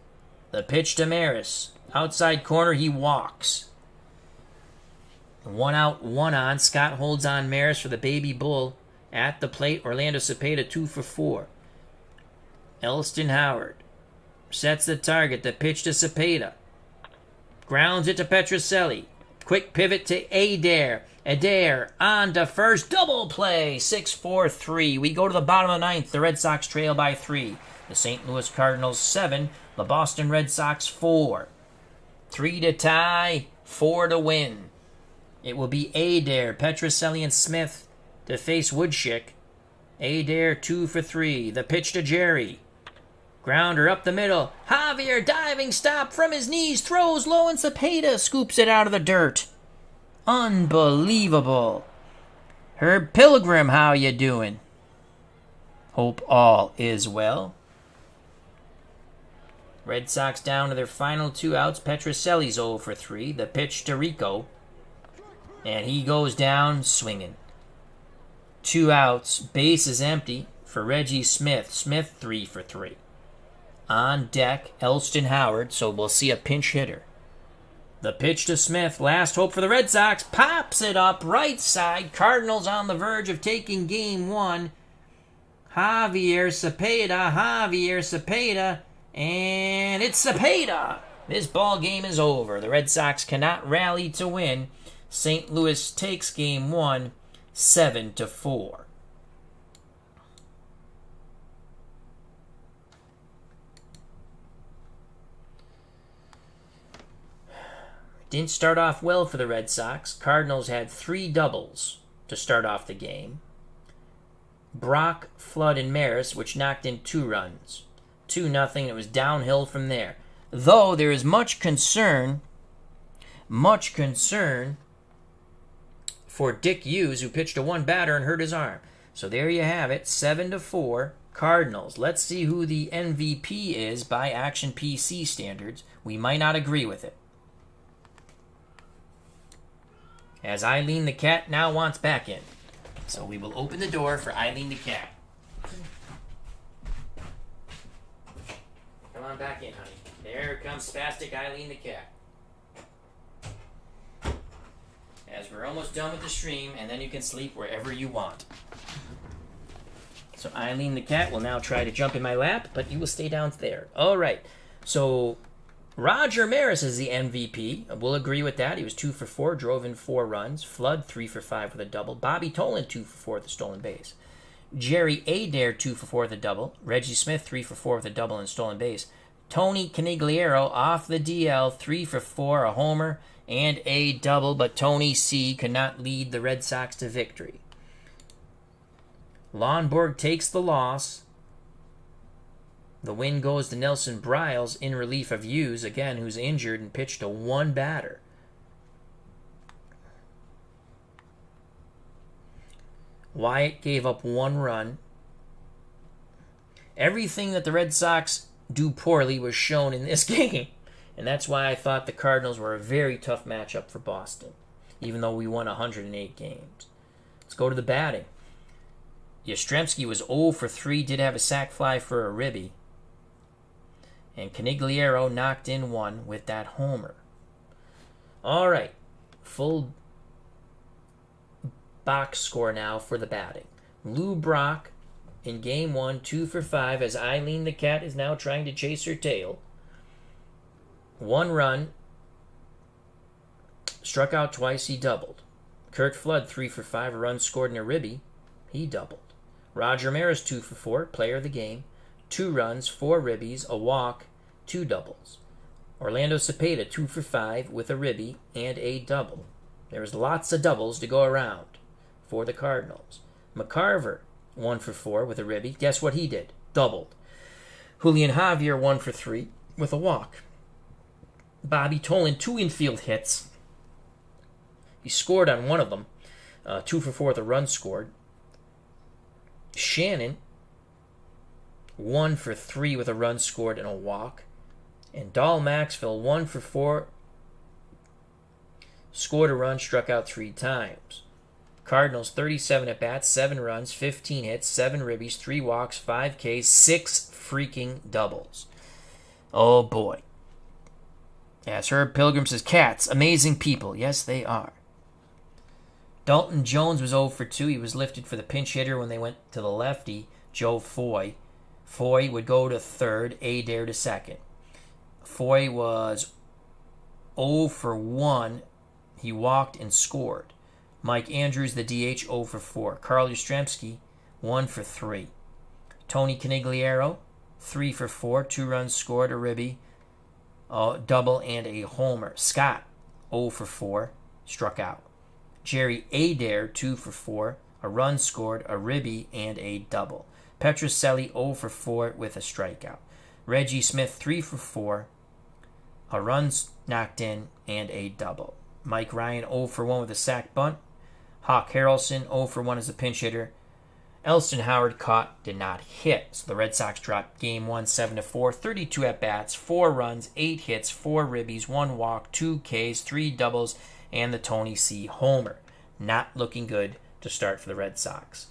The pitch to Maris. Outside corner, he walks. 1 out, 1 on. Scott holds on Maris for the baby bull. At the plate, Orlando Cepeda 2 for 4. Elston Howard sets the target. The pitch to Cepeda. Grounds it to Petrocelli. Quick pivot to Adair. Adair on to first. Double play. 6-4-3. We go to the bottom of the 9th. The Red Sox trail by 3. The St. Louis Cardinals 7. The Boston Red Sox 4. 3 to tie. 4 to win. It will be Adair, Petrocelli, and Smith to face Woodschick. Adair 2 for 3. The pitch to Jerry. Grounder up the middle. Javier diving stop from his knees. Throws low and Cepeda scoops it out of the dirt. Unbelievable. Herb Pilgrim, how you doing? Hope all is well. Red Sox down to their final 2 outs. Petrocelli's 0 for 3. The pitch to Rico. And he goes down swinging. 2 outs. Base is empty for Reggie Smith. Smith 3 for 3. On deck, Elston Howard, so we'll see a pinch hitter. The pitch to Smith. Last hope for the Red Sox. Pops it up right side. Cardinals on the verge of taking game 1. Javier Cepeda. And it's Cepeda. This ball game is over. The Red Sox cannot rally to win. St. Louis takes game 1, 7-4. Didn't start off well for the Red Sox. Cardinals had 3 doubles to start off the game. Brock, Flood, and Maris, which knocked in 2 runs. 2-0. It was downhill from there. Though there is much concern for Dick Hughes, who pitched to 1 batter and hurt his arm. So there you have it, 7-4, Cardinals. Let's see who the MVP is by Action PC standards. We might not agree with it. As Eileen the cat now wants back in. So we will open the door for Eileen the cat. Come on back in, honey. There comes spastic Eileen the cat. As we're almost done with the stream, and then you can sleep wherever you want. So Eileen the cat will now try to jump in my lap, but you will stay down there. All right. So Roger Maris is the MVP. We'll agree with that. He was 2 for 4, drove in 4 runs. Flood 3 for 5 with a double. Bobby Tolan 2 for 4 with a stolen base. Jerry Adair 2 for 4 with a double. Reggie Smith 3 for 4 with a double and stolen base. Tony Canigliaro off the DL 3 for 4, a homer and a double, but Tony C could not lead the Red Sox to victory. Lonborg takes the loss. The win goes to Nelson Briles in relief of Hughes, again, who's injured and pitched to 1 batter. Wyatt gave up 1 run. Everything that the Red Sox do poorly was shown in this game. And that's why I thought the Cardinals were a very tough matchup for Boston, even though we won 108 games. Let's go to the batting. Yastrzemski was 0 for 3, did have a sac fly for a ribby. And Canigliaro knocked in 1 with that homer. All right, full box score now for the batting. Lou Brock in game 1, 2 for 5, as Eileen the cat is now trying to chase her tail. 1 run, struck out twice, he doubled. Kurt Flood 3 for 5, a run scored and a ribby, he doubled. Roger Maris 2 for 4, player of the game, 2 runs, 4 ribbies, a walk, 2 doubles. Orlando Cepeda 2 for 5 with a ribby and a double. There was lots of doubles to go around for the Cardinals. McCarver 1 for 4 with a ribby. Guess what he did? Doubled. Julian Javier 1 for 3 with a walk. Bobby Tolan 2 infield hits. He scored on one of them. 2 for 4 with a run scored. Shannon 1 for 3 with a run scored and a walk. And Dahl Maxwell 1 for 4, scored a run, struck out 3 times. Cardinals 37 at bats, 7 runs, 15 hits, 7 ribbies, 3 walks, 5 Ks, 6 freaking doubles. Oh boy. As Herb Pilgrim says, cats, amazing people. Yes, they are. Dalton Jones was 0 for 2. He was lifted for the pinch hitter when they went to the lefty, Joe Foy. Foy would go to third, Adair to second. Foy was 0 for 1. He walked and scored. Mike Andrews, the DH, 0 for 4. Carl Yastrzemski, 1 for 3. Tony Canigliaro, 3 for 4. 2 runs scored, a ribby, a double, and a homer. Scott, 0 for 4. Struck out. Jerry Adair, 2 for 4. A run scored, a ribby, and a double. Petrocelli, 0 for 4 with a strikeout. Reggie Smith 3 for 4. A run's knocked in and a double. Mike Ryan 0 for 1 with a sack bunt. Hawk Harrelson 0 for 1 as a pinch hitter. Elston Howard caught, did not hit. So the Red Sox dropped game 1 7-4, 32 at-bats, 4 runs, 8 hits, 4 ribbies, 1 walk, 2 Ks, 3 doubles, and the Tony C. homer. Not looking good to start for the Red Sox.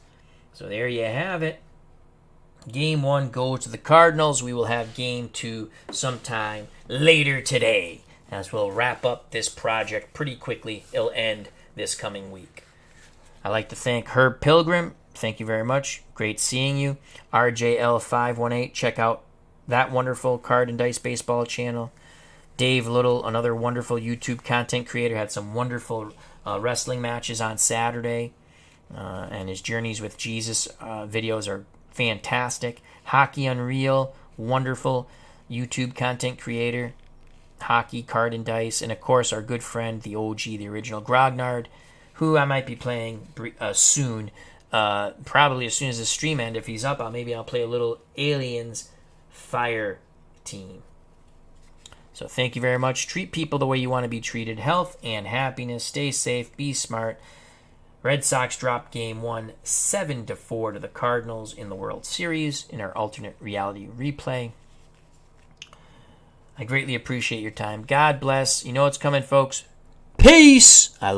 So there you have it. Game 1 goes to the Cardinals. We will have Game 2 sometime later today, as we'll wrap up this project pretty quickly. It'll end this coming week. I'd like to thank Herb Pilgrim. Thank you very much. Great seeing you. RJL518. Check out that wonderful Card and Dice Baseball channel. Dave Little, another wonderful YouTube content creator, had some wonderful wrestling matches on Saturday. And his Journeys with Jesus videos are fantastic. Hockey Unreal, wonderful YouTube content creator. Hockey, Card and Dice. And of course, our good friend, the OG, the original Grognard, who I might be playing soon. Probably as soon as the stream ends. If he's up, maybe I'll play a little Aliens Fire Team. So thank you very much. Treat people the way you want to be treated. Health and happiness. Stay safe. Be smart. Red Sox dropped game 1 7-4 to the Cardinals in the World Series in our alternate reality replay. I greatly appreciate your time. God bless. You know what's coming, folks. Peace.